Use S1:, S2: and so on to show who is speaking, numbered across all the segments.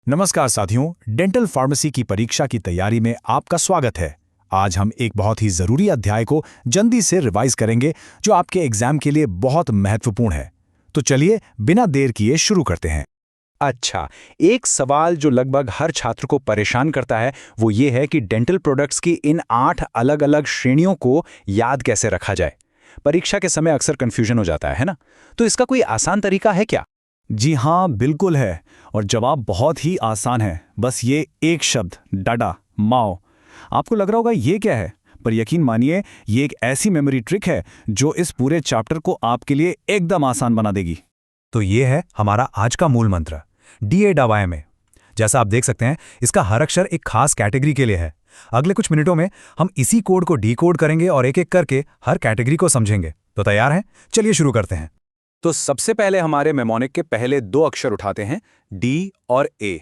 S1: नमस्कार साथियों, dental pharmacy की परीक्षा की तैयारी में आपका स्वागत है। आज हम एक बहुत ही ज़रूरी अध्याय को जल्दी से रिवाइज करेंगे जो आपके एग्जाम के लिए बहुत महत्वपूर्ण है। तो चलिए बिना देर किए शुरू करते हैं।
S2: अच्छा, एक सवाल जो लगभग हर छात्र को परेशान करता है वो ये है कि डेंटल प्रोडक्ट्स की इन 8 अलग-अलग श्रेणियों को याद कैसे रखा जाए। परीक्षा के समय अक्सर कंफ्यूजन हो जाता है ना? तो इसका कोई आसान तरीका है क्या?
S1: जी हाँ, बिल्कुल है। और जवाब बहुत ही आसान है। बस ये एक शब्द डाडा माओ। आपको लग रहा होगा ये क्या है, पर यकीन मानिए ये एक ऐसी मेमोरी ट्रिक है जो इस पूरे चैप्टर को आपके लिए एकदम आसान बना देगी।
S3: तो ये है हमारा आज का मूल मंत्र DAWMA। जैसा आप देख सकते हैं, इसका हर अक्षर एक खास कैटेगरी के लिए है। अगले कुछ मिनटों में हम इसी कोड को डीकोड करेंगे और एक एक करके हर कैटेगरी को समझेंगे। तो तैयार हैं? चलिए शुरू करते हैं।
S2: तो सबसे पहले हमारे मेमोनिक के पहले 2 अक्षर उठाते हैं, D और A,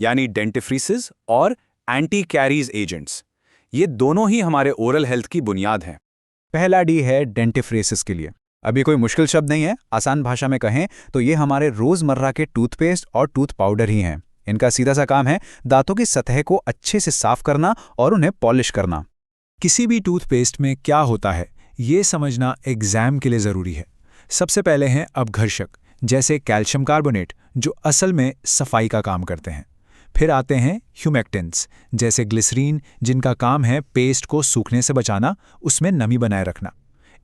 S2: यानी डेंटिफ्रीसिस और एंटी कैरीज एजेंट्स। ये दोनों ही हमारे ओरल हेल्थ की बुनियाद हैं।
S3: पहला D है डेंटिफ्रेसिस के लिए। अभी कोई मुश्किल शब्द नहीं है, आसान भाषा में कहें तो ये हमारे रोजमर्रा के टूथपेस्ट और टूथ पाउडर ही हैं। इनका सीधा सा काम है दांतों की सतह को अच्छे से साफ करना और उन्हें पॉलिश करना।
S4: किसी भी टूथपेस्ट में क्या होता है ये समझना एग्जाम के लिए ज़रूरी है। सबसे पहले हैं अपघर्षक, जैसे कैल्शियम कार्बोनेट, जो असल में सफाई का काम करते हैं। फिर आते हैं ह्यूमेक्टेंट्स, जैसे ग्लिसरीन, जिनका काम है पेस्ट को सूखने से बचाना, उसमें नमी बनाए रखना।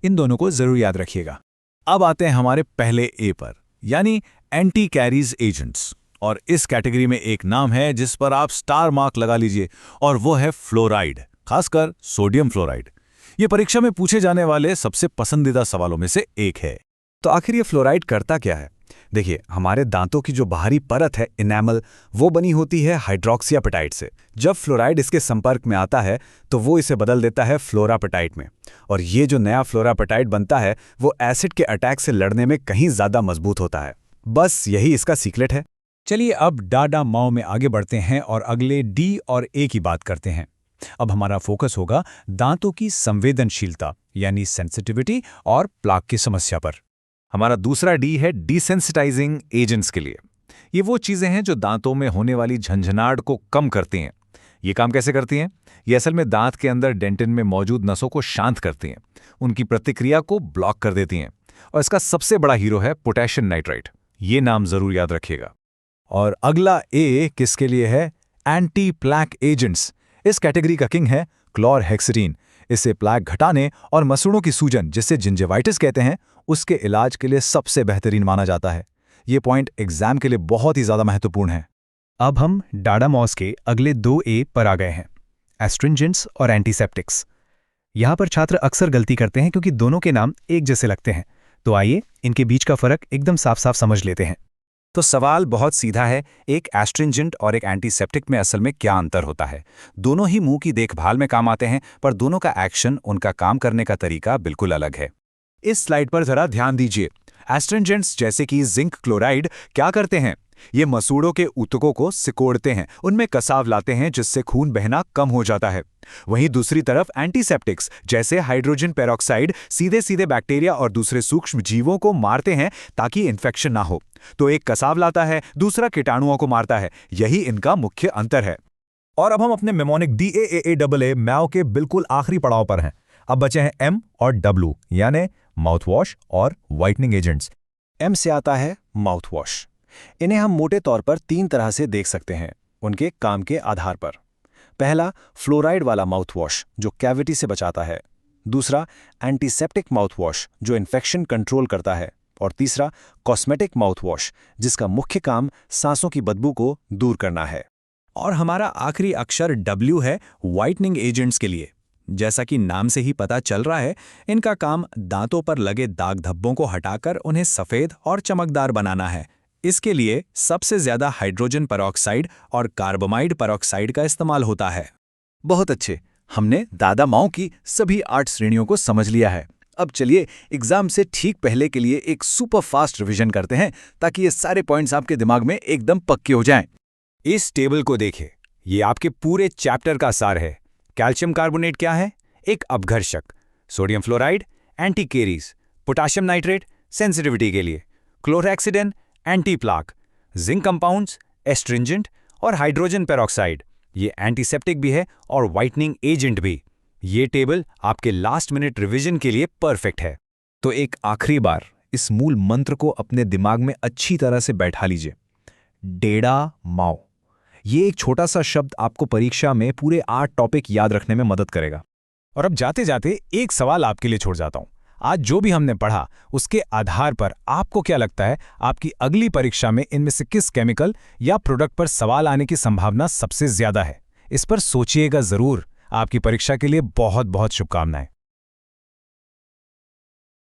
S4: इन दोनों को ज़रूर याद रखिएगा।
S1: अब आते हैं हमारे पहले ए पर, यानी एंटी कैरीज एजेंट्स। और इस कैटेगरी में एक नाम है जिस पर आप स्टार मार्क लगा लीजिए, और वो है फ्लोराइड, खासकर सोडियम फ्लोराइड। ये परीक्षा में पूछे जाने वाले सबसे पसंदीदा सवालों में से एक है।
S3: तो आखिर ये फ्लोराइड करता क्या है? देखिए, हमारे दांतों की जो बाहरी परत है इनेमल, वो बनी होती है हाइड्रोक्सीएपेटाइट से। जब फ्लोराइड इसके संपर्क में आता है तो वो इसे बदल देता है फ्लोरापेटाइट में। और ये जो नया फ्लोरापेटाइट बनता है वो एसिड के अटैक से लड़ने में कहीं ज़्यादा मजबूत होता है। बस यही इसका सीक्रेट है।
S4: चलिए अब डाडा माओ में आगे बढ़ते हैं और अगले D और A की बात करते हैं। अब हमारा फोकस होगा दांतों की संवेदनशीलता यानी सेंसिटिविटी और प्लाक की समस्या पर।
S1: हमारा दूसरा D है डिसेंसिटाइजिंग एजेंट्स के लिए। ये वो चीज़ें हैं जो दांतों में होने वाली झंझनाहट को कम करती हैं। ये काम कैसे करती हैं? ये असल में दांत के अंदर डेंटिन में मौजूद नसों को शांत करती हैं, उनकी प्रतिक्रिया को ब्लॉक कर देती हैं। और इसका सबसे बड़ा हीरो है पोटेशियम नाइट्राइट। ये नाम जरूर याद रखिएगा। और अगला ए किसके लिए है? Anti plaque agents. इस कैटेगरी का किंग है क्लोरहेक्सिडिन। इसे प्लैक घटाने और मसूड़ों की सूजन, जिसे जिंजिवाइटिस कहते हैं, उसके इलाज के लिए सबसे बेहतरीन माना जाता है। ये पॉइंट एग्जाम के लिए बहुत ही ज़्यादा महत्वपूर्ण है।
S3: अब हम डाडामॉस के अगले 2A पर आ गए हैं, एस्ट्रिंजेंट्स और एंटीसेप्टिक्स। यहाँ पर छात्र अक्सर गलती करते हैं क्योंकि दोनों के नाम एक जैसे लगते हैं। तो आइए इनके बीच का फर्क एकदम साफ साफ समझ लेते हैं।
S2: तो सवाल बहुत सीधा है, एक एस्ट्रिंजेंट और एक एंटीसेप्टिक में असल में क्या अंतर होता है? दोनों ही मुंह की देखभाल में काम आते हैं, पर दोनों का एक्शन, उनका काम करने का तरीका बिल्कुल अलग है। इस स्लाइड पर जरा ध्यान दीजिए। एस्ट्रिंजेंट्स जैसे कि जिंक क्लोराइड क्या करते हैं? ये मसूड़ों के ऊतकों को सिकोड़ते हैं, उनमें कसाव लाते हैं, जिससे खून बहना कम हो जाता है। वहीं दूसरी तरफ एंटीसेप्टिक्स जैसे हाइड्रोजन पेरोक्साइड सीधे सीधे बैक्टीरिया और दूसरे सूक्ष्म जीवों को मारते हैं ताकि इन्फेक्शन ना हो। तो एक कसाव लाता है, दूसरा कीटाणुओं को मारता है। यही इनका मुख्य अंतर है।
S4: और अब हम अपने मेमोनिक DAAA मैओ के बिल्कुल आखिरी पड़ाव पर हैं। अब बचे हैं M और W, यानी माउथ वॉश और वाइटनिंग एजेंट्स।
S1: M से आता है माउथ वॉश। इन्हें हम मोटे तौर पर 3 तरह से देख सकते हैं, उनके काम के आधार पर। पहला, फ्लोराइड वाला माउथ वॉश जो कैविटी से बचाता है। दूसरा, एंटीसेप्टिक माउथ वॉश जो इन्फेक्शन कंट्रोल करता है। और तीसरा, कॉस्मेटिक माउथ वॉश जिसका मुख्य काम सांसों की बदबू को दूर करना है।
S4: और हमारा आखिरी अक्षर W है वाइटनिंग एजेंट्स के लिए। जैसा कि नाम से ही पता चल रहा है, इनका काम दांतों पर लगे दाग धब्बों को हटाकर उन्हें सफ़ेद और चमकदार बनाना है। इसके लिए सबसे ज़्यादा हाइड्रोजन पेरोक्साइड और कार्बोमाइड पेरोक्साइड का इस्तेमाल होता है।
S1: बहुत अच्छे, हमने दादा माओ की सभी 8 श्रेणियों को समझ लिया है। अब चलिए एग्जाम से ठीक पहले के लिए एक सुपर फास्ट रिवीजन करते हैं ताकि ये सारे पॉइंट्स आपके दिमाग में एकदम पक्के हो जाएं।
S4: इस टेबल को देखें, ये आपके पूरे चैप्टर का सार है। कैल्शियम कार्बोनेट क्या है? एक अपघर्षक। Sodium fluoride anti caries. Potassium nitrate sensitivity के लिए। Chlorhexidine anti plaque. Zinc compounds astringent
S2: और हाइड्रोजन पेरोक्साइड, ये एंटीसेप्टिक भी है और वाइटनिंग एजेंट भी। ये टेबल आपके लास्ट मिनट रिवीजन के लिए परफेक्ट है।
S3: तो एक आखिरी बार इस मूल मंत्र को अपने दिमाग में अच्छी तरह से बैठा लीजिए। डेडा माओ। ये एक छोटा सा शब्द आपको परीक्षा में पूरे 8 टॉपिक याद रखने में मदद करेगा।
S4: और अब जाते जाते एक सवाल आपके लिए छोड़ जाता हूं। आज जो भी हमने पढ़ा उसके आधार पर आपको क्या लगता है, आपकी अगली परीक्षा में इनमें से किस केमिकल या प्रोडक्ट पर सवाल आने की संभावना सबसे ज्यादा है? इस पर सोचिएगा जरूर। आपकी परीक्षा के लिए बहुत बहुत शुभकामनाएं।